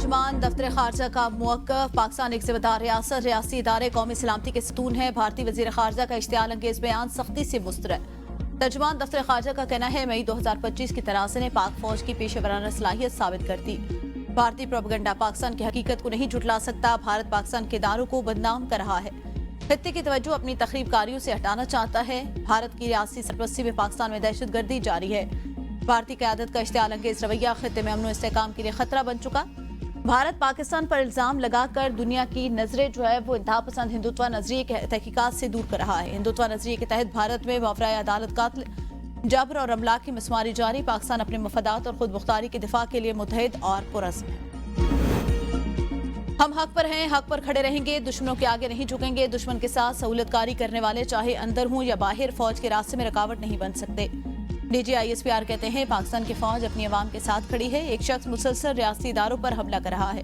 तर्जुमान दफ्तर खारजा का मुवक्कफ। पाकिस्तान एक ज़िम्मेदार रियासत, रियासी इदारे कौमी सलामती के सतून है। भारतीय वज़ीर खारजा का इश्तियाल अंगेज बयान सख्ती से मुस्तरद। तर्जुमान दफ्तर खारजा का कहना है मई 2025 की तनाज़े ने पाक फौज की पेशेवराना सलाहियत साबित कर दी। भारतीय प्रोपेगेंडा पाकिस्तान की हकीकत को नहीं झुटला सकता। भारत पाकिस्तान के इदारों को बदनाम कर रहा है, खित्ते की तवज्जो अपनी तखरीबकारियों से हटाना चाहता है। भारत की रियासी सरपरस्ती में पाकिस्तान में दहशतगर्दी जारी है। भारतीय क़यादत का इश्तियाल अंगेज रवैया खित्ते में अमन व इस्तेहकाम के लिए खतरा बन चुका। भारत पाकिस्तान पर इल्ज़ाम लगाकर दुनिया की नजरें जो है वो इंतहा पसंद हिंदुत्व नजरिए के तहकीकात से दूर कर रहा है। हिंदुत्व नजरिए के तहत भारत में मावराए अदालत कातिल, जबर और अमला की मसमारी जारी। पाकिस्तान अपने मफादात और खुद मुख्तारी के दिफा के लिए मुतहद और पुरज़्म है। हम हक पर हैं, हक पर खड़े रहेंगे, दुश्मनों के आगे नहीं झुकेंगे। दुश्मन के साथ सहूलतकारी करने वाले चाहे अंदर हों या बाहर फौज के रास्ते में रुकावट नहीं बन सकते। DGISPR कहते हैं पाकिस्तान की फौज अपनी अवाम के साथ खड़ी है। एक शख्स मुसलसल रियासी इदारों पर हमला कर रहा है,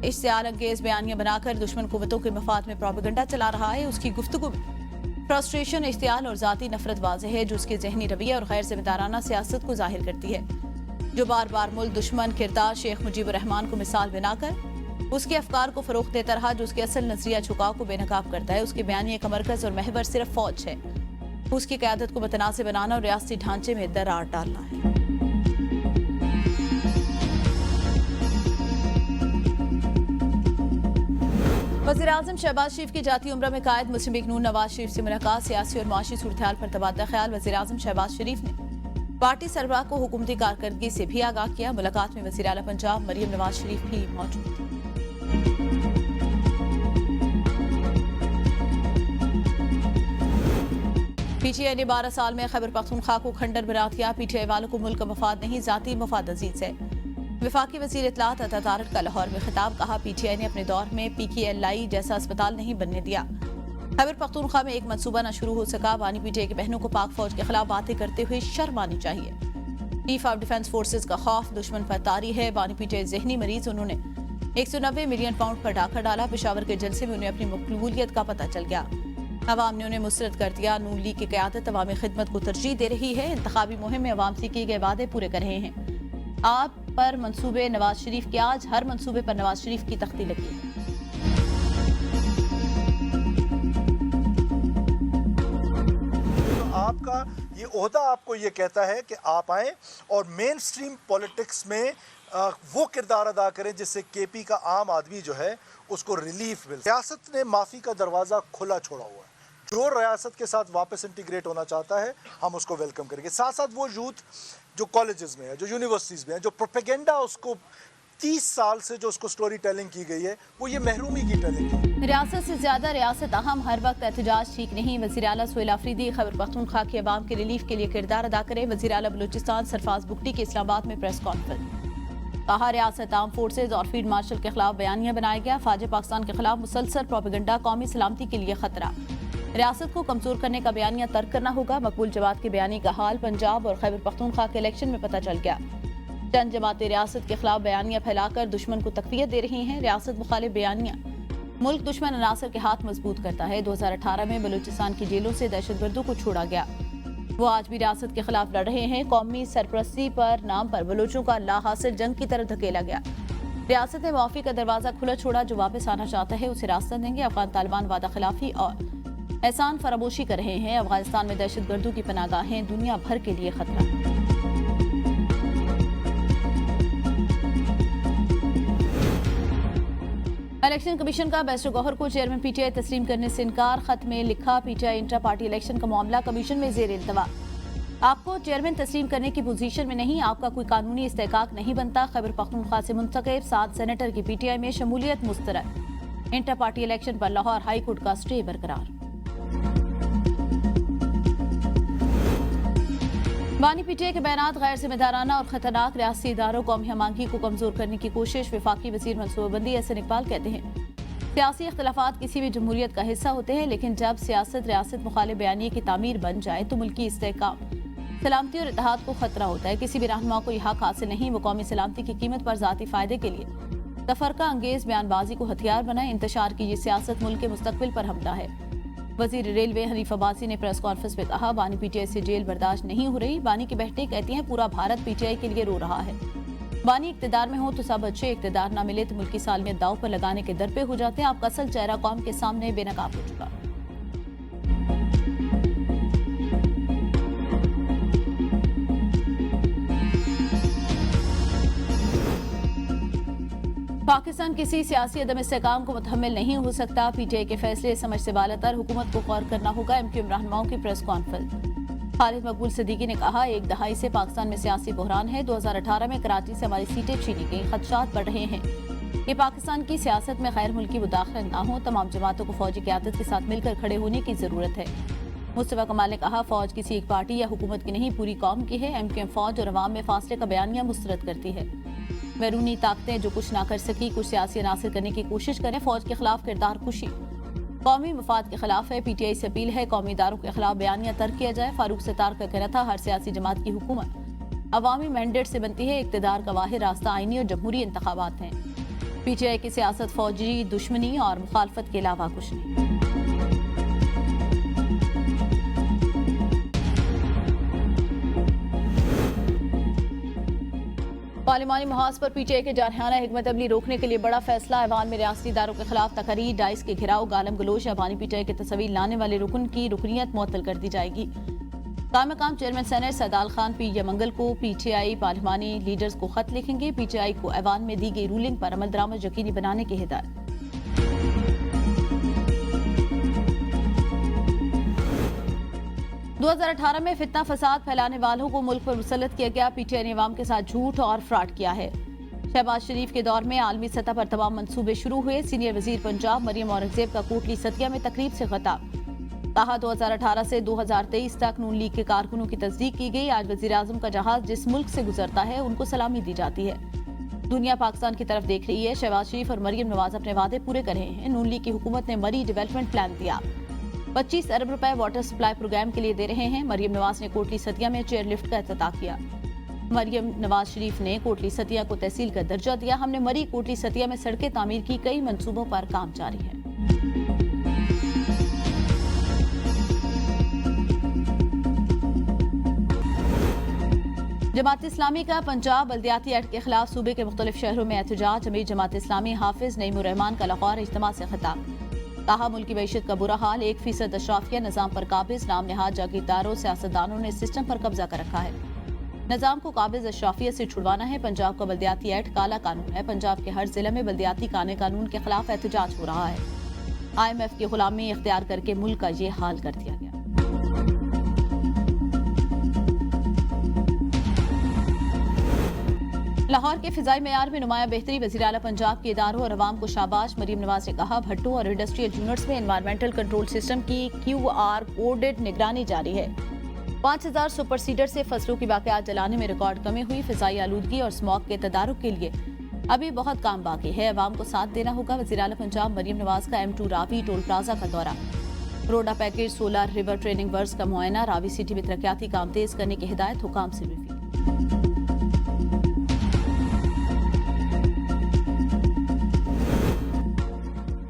इश्तियाल अंगेज बयानियां बनाकर दुश्मन कुव्वतों के मफाद में प्रोपेगेंडा चला रहा है। उसकी गुफ्तगू में फ्रस्ट्रेशन, इश्तियाल और ज़ाती नफरत वाज़ेह है, जो उसके ज़हनी रवैया और गैर ज़िम्मेदाराना सियासत को ज़ाहिर करती है। जो बार बार मुल्क दुश्मन किरदार शेख मुजीबुर रहमान को मिसाल बनाकर उसके अफकार को फ़रोग़ देता रहा, जो उसके असल नजरिया झुकाव को बेनकाब करता है। उसके बयानिए का मरकज़ और महवर सिर्फ फौज है। उसकी क़यादत को मुतनाज़िब बनाना और रियासती ढांचे में दरार डालना है। वज़ीर आज़म शहबाज शरीफ की जाती उम्र में कायद मुस्लिम लीग नून नवाज शरीफ से मुलाकात। सियासी और माशी सूरत-ए-हाल पर तबादला ख्याल। वज़ीर आज़म शहबाज शरीफ ने पार्टी सरबराह को हुकूमती कारकर्दगी से भी आगाह किया। मुलाकात में वज़ीर आला पंजाब मरियम नवाज शरीफ भी मौजूद थी। PTI ने 12 साल में खैबर पख्तूनख्वा को खंडर बना दिया। PTI वालों को मुल्क का मफाद नहीं, ज़ाती मफाद अजीज है। वफाकी वज़ीर इत्तलात अता तारिक का लाहौर में खिताब। कहा PTI ने अपने दौर में PKLI जैसा अस्पताल नहीं बनने दिया। खैबर पख्तूनख्वा में एक मनसूबा न शुरू हो सका। बानी PTI की बहनों को पाक फौज के खिलाफ बातें करते हुए शर्म आनी चाहिए। चीफ ऑफ डिफेंस फोर्सेज का खौफ दुश्मन पर तारी है। बानी PTI ज़हनी मरीज, उन्होंने 190 मिलियन पाउंड पर डाका डाला। पेशावर के जलसे में उन्हें अपनी मकबूलियत का पता चल गया। अवाम ने उन्हें मुस्तरद कर दिया। नून लीग की क़यादत अवामी खिदमत को तरजीह दे रही है। इंतखाबी मुहिम में अवाम से किए गए वादे पूरे कर रहे हैं। आप पर मंसूबे नवाज शरीफ के, आज हर मंसूबे पर नवाज शरीफ की तख्ती लगी है। तो आपका ये ओहदा आपको ये कहता है कि आप आए और मेन स्ट्रीम पॉलिटिक्स में वो किरदार अदा करें जिससे KP का आम आदमी जो है उसको रिलीफ मिले। रियासत ने माफ़ी का दरवाज़ा खुला छोड़ा हुआ है। जो रियासत के साथ वापस इंटीग्रेट होना चाहता है हम उसको वेलकम करेंगे। साथ साथ वो यूथ जो कॉलेजेस में है, जो यूनिवर्सिटीज़ में है, जो प्रोपेगेंडा उसको 30 साल से जो उसको स्टोरी टेलिंग की गई है, वो ये महरूमी की टेलिंग है। रियासत से ज़्यादा रियासत अहम, हर वक्त एहतजाज ठीक नहीं। वज़ीर आला सुहेल आफरीदी खैबर पख्तूनख्वा के अवाम के रिलीफ के लिए किरदार अदा करें। वज़ीर आला बलूचिस्तान सरफराज बुगटी के इस्लामाबाद में प्रेस कॉन्फ्रेंस। कहा रियासत आर्म फोर्सेज और फील्ड मार्शल के खिलाफ बयानियां बनाया गया। फाजे पाकिस्तान के खिलाफ मुसलसल प्रोपेगेंडा कौमी सलामती के लिए खतरा। रियासत को कमजोर करने का बयानिया तर्क करना होगा। मकबूल जमात के बयानी का हाल पंजाब और खैबर पख्तूनख्वा के इलेक्शन में पता चल गया। चंद जमातें रियासत के खिलाफ बयानियां फैलाकर दुश्मन को तकवीत दे रही हैं। रियासत मुखालिफ बयानियां मुल्क दुश्मन अनासर के हाथ मजबूत करता है। 2018 में बलूचिस्तान की जेलों से दहशतगर्दों को छोड़ा गया। वो आज भी रियासत के खिलाफ लड़ रहे हैं। कौमी सरपरस्ती पर नाम पर बलोचों का ला हासिल जंग की तरफ धकेला गया। रियासत ने माफी का दरवाजा खुला छोड़ा। जो वापस आना चाहता है उसे रास्ता देंगे। अफगान तालिबान वादा खिलाफी और एहसान फरामोशी कर रहे हैं। अफगानिस्तान में दहशतगर्दों की पनाहगाहें दुनिया भर के लिए खतरा। इलेक्शन कमीशन का बैरिस्टर गौहर को चेयरमैन PTI तस्लीम करने से इनकार। खत में लिखा PTI इंट्रा पार्टी इलेक्शन का मामला कमीशन में जेर इल्तवा। आपको चेयरमैन तस्लीम करने की पोजीशन में नहीं, आपका कोई कानूनी इस्तेहकाक नहीं बनता। खैबर पख्तूनख्वा से मुंतखब 7 सेनेटर की PTI में शमूलियत मुस्तरद। इंट्रा पार्टी इलेक्शन पर लाहौर हाई कोर्ट का स्टे बरकरार। बानी PTI के बयानात गैर जिम्मेदाराना और खतरनाक। रियासी इदारों कौमी हमांगी को कमजोर करने की कोशिश। वफाकी वजीर मनसूबाबंदी एहसन इकबाल कहते हैं सियासी इख्तलाफात किसी भी जमहूरियत का हिस्सा होते हैं, लेकिन जब सियासत रियासत मुखालिफ बयानी की तामीर बन जाए तो मुल्की इस्तेहकाम, सलामती और इत्तेहाद को खतरा होता है। किसी भी रहनुमा को यह हक हासिल नहीं वो कौमी सलामती की कीमत पर ज़ाती फ़ायदे के लिए तफरका अंगेज बयानबाजी को हथियार बनाए। इंतशार की ये सियासत मुल्क के मुस्तकबिल पर हमला है। वजीर रेलवे हनीफ अब्बासी ने प्रेस कॉन्फ्रेंस में कहा बानी PTI से जेल बर्दाश्त नहीं हो रही। बानी की बहनें कहती हैं पूरा भारत PTI के लिए रो रहा है। بانی اقتدار میں ہو تو سب اچھے، اقتدار نہ ملے تو ملک کی سالمیت داؤ پر لگانے کے در پہ ہو جاتے ہیں۔ آپ کا اصل چہرہ قوم کے سامنے بے نقاب ہو چکا۔ پاکستان کسی سیاسی عدم استحکام کو متحمل نہیں ہو سکتا۔ پی ٹی آئی کے فیصلے سمجھ سے بالاتر، حکومت کو غور کرنا ہوگا۔ ایم کیو ایم رہنماؤں کی پریس کانفرنس۔ خالد مقبول صدیقی نے کہا، ایک دہائی سے پاکستان میں سیاسی بحران ہے۔ 2018 میں کراچی سے ہماری سیٹیں چھینی گئیں، خدشات بڑھ رہے ہیں کہ پاکستان کی سیاست میں غیر ملکی مداخلت نہ ہو۔ تمام جماعتوں کو فوجی قیادت کے ساتھ مل کر کھڑے ہونے کی ضرورت ہے۔ مصطفیٰ کمال نے کہا، فوج کسی ایک پارٹی یا حکومت کی نہیں، پوری قوم کی ہے۔ ایم کیو ایم فوج اور عوام میں فاصلے کا بیانیہ مسترد کرتی ہے۔ بیرونی طاقتیں جو کچھ نہ کر سکی، کچھ سیاسی عناصر کرنے کی کوشش کریں۔ فوج کے خلاف کردار کشی قومی مفاد کے خلاف ہے۔ پی ٹی آئی سے اپیل ہے قومی اداروں کے خلاف بیانیہ ترک کیا جائے۔ فاروق ستار کا کہنا تھا، ہر سیاسی جماعت کی حکومت عوامی مینڈیٹ سے بنتی ہے۔ اقتدار کا واحد راستہ آئینی اور جمہوری انتخابات ہیں۔ پی ٹی آئی کی سیاست فوجی دشمنی اور مخالفت کے علاوہ کچھ نہیں۔ پارلیمانی محاذ پر پی ٹی آئی کے جارحانہ حکمت عملی روکنے کے لیے بڑا فیصلہ۔ ایوان میں ریاستی اداروں کے خلاف تقاریر، ڈائس کے گھراؤ، گالم گلوچ، ایوانی پی ٹی آئی کی تصاویر لانے والے رکن کی رکنیت معطل کر دی جائے گی۔ قائم مقام چیئرمین سینیٹ سعدال خان پی یمنگل کو پی ٹی آئی پارلیمانی لیڈرز کو خط لکھیں گے۔ پی ٹی آئی کو ایوان میں دی گئی رولنگ پر عمل درآمد یقینی بنانے کی ہدایت۔ 2018 میں فتنہ فساد پھیلانے والوں کو ملک پر مسلط کیا گیا۔ پی ٹی آئی نے عوام کے ساتھ جھوٹ اور فراڈ کیا ہے۔ شہباز شریف کے دور میں عالمی سطح پر تمام منصوبے شروع ہوئے۔ سینئر وزیر پنجاب مریم اورنگزیب کا کوٹلی ستیا میں تقریب سے خطاب۔ کہا 2018 سے 2023 تک نون لیگ کے کارکنوں کی تصدیق کی گئی۔ آج وزیر اعظم کا جہاز جس ملک سے گزرتا ہے ان کو سلامی دی جاتی ہے۔ دنیا پاکستان کی طرف دیکھ رہی ہے۔ شہباز شریف اور مریم نواز اپنے وعدے پورے کر رہے ہیں۔ نون لیگ کی حکومت نے مری ڈیولپمنٹ پلان دیا، 25 ارب روپے واٹر سپلائی پروگرام کے لیے دے رہے ہیں۔ مریم نواز نے کوٹلی ستیا میں چیئر لفٹ کا افتتاح کیا۔ مریم نواز شریف نے کوٹلی ستیا کو تحصیل کا درجہ دیا۔ ہم نے مری کوٹلی ستیا میں سڑکیں تعمیر کی، کئی منصوبوں پر کام جاری ہے۔ جماعت اسلامی کا پنجاب بلدیاتی ایکٹ کے خلاف صوبے کے مختلف شہروں میں احتجاج۔ امیر جماعت اسلامی حافظ نعیم الرحمان کا لاہور اجتماع سے خطاب۔ کہا، ملکی معیشت کا برا حال، 1% اشرافیہ نظام پر قابض، نام نہاد جاگیرداروں سیاستدانوں نے سسٹم پر قبضہ کر رکھا ہے۔ نظام کو قابض اشرافیہ سے چھڑوانا ہے۔ پنجاب کا بلدیاتی ایکٹ کالا قانون ہے۔ پنجاب کے ہر ضلع میں بلدیاتی کانے قانون کے خلاف احتجاج ہو رہا ہے۔ آئی ایم ایف کی غلامی اختیار کر کے ملک کا یہ حال کر دیا گیا۔ لاہور کے فضائی معیار میں نمایاں بہتری، وزیر اعلیٰ پنجاب کے اداروں اور عوام کو شاباش۔ مریم نواز نے کہا، بھٹوں اور انڈسٹریل یونٹس میں انوائرمنٹل کنٹرول سسٹم کی QR کوڈڈ نگرانی جاری ہے۔ 5000 سپر سیڈر سے فصلوں کی باقیات جلانے میں ریکارڈ کمی ہوئی۔ فضائی آلودگی اور اسموگ کے تدارک کے لیے ابھی بہت کام باقی ہے، عوام کو ساتھ دینا ہوگا۔ وزیر اعلیٰ پنجاب مریم نواز کا M2 راوی ٹول پلازا کا دورہ، RUDA package, solar river training works کا معائنہ، راوی سٹی میں ترقیاتی کام تیز کرنے کی ہدایت، حکام سے ریویو۔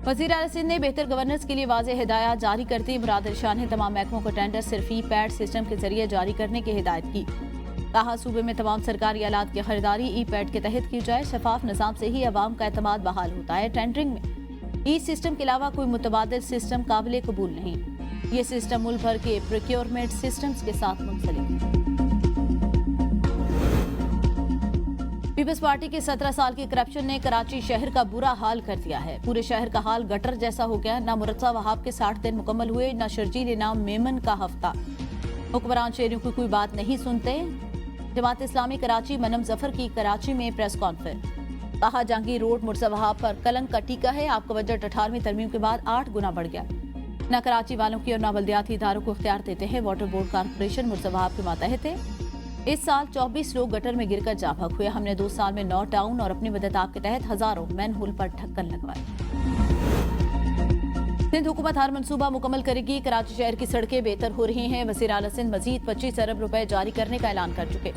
وزیر اعلیٰ سندھ نے بہتر گورننس کے لیے واضح ہدایات جاری کر دی۔ مراد علی شاہ نے تمام محکموں کو ٹینڈر صرف ای پیڈ سسٹم کے ذریعے جاری کرنے کی ہدایت کی۔ کہا، صوبے میں تمام سرکاری آلات کی خریداری ای پیڈ کے تحت کی جائے۔ شفاف نظام سے ہی عوام کا اعتماد بحال ہوتا ہے۔ ٹینڈرنگ میں ای سسٹم کے علاوہ کوئی متبادل سسٹم قابل قبول نہیں۔ یہ سسٹم ملک بھر کے پروکیورمنٹ سسٹمز کے ساتھ منسلک ہے۔ پیپلز پارٹی کے 17 سال کی کرپشن نے کراچی شہر کا برا حال کر دیا ہے۔ پورے شہر کا حال گٹر جیسا ہو گیا۔ نہ مرتضیٰ وہاب کے 60 دن مکمل ہوئے، نہ شرجیل انعام میمن کا ہفتہ۔ حکمران شہریوں کی کوئی بات نہیں سنتے۔ جماعت اسلامی کراچی منم ظفر کی کراچی میں پریس کانفرنس۔ کہا، جہانگیر روڈ مرتضیٰ وہاب پر کلنک کا ٹیکہ ہے۔ آپ کا بجٹ 18ویں ترمیم کے بعد 8 گنا بڑھ گیا۔ نہ کراچی والوں کی اور نہ بلدیاتی اداروں کو اختیار دیتے ہیں۔ واٹر بورڈ کارپوریشن مرتضیٰ وہاب کے ماتحت ہے۔ اس سال 24 لوگ گٹر میں گر کر جاں بحق ہوئے۔ ہم نے 2 سال میں 9 ٹاؤن اور اپنی مدد آپ کے تحت ہزاروں مین ہول پر ڈھکن لگوائے۔ سندھ حکومت ہر منصوبہ مکمل کرے گی۔ کراچی شہر کی سڑکیں بہتر ہو رہی ہیں۔ وزیر اعلیٰ سندھ مزید 25 ارب روپے جاری کرنے کا اعلان کر چکے۔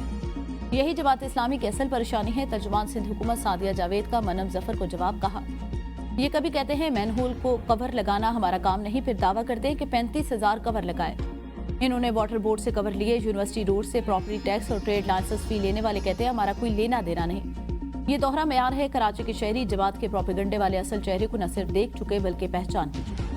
یہی جماعت اسلامی کی اصل پریشانی ہے۔ ترجمان سندھ حکومت سعدیہ جاوید کا منم ظفر کو جواب۔ کہا، یہ کبھی کہتے ہیں مین ہول کو کور لگانا ہمارا کام نہیں، پھر دعویٰ کرتے ہیں کہ 35,000 کور لگائے۔ انہوں نے واٹر بورڈ سے کور لیے، یونیورسٹی روڈ سے پراپرٹی ٹیکس اور ٹریڈ لائسنس فی لینے والے کہتے ہیں ہمارا کوئی لینا دینا نہیں۔ ये दोहरा मेयार है। कराची के शहरी जमात के प्रोपेगंडे वाले असल चेहरे को न सिर्फ देख चुके बल्कि पहचान भी चुके।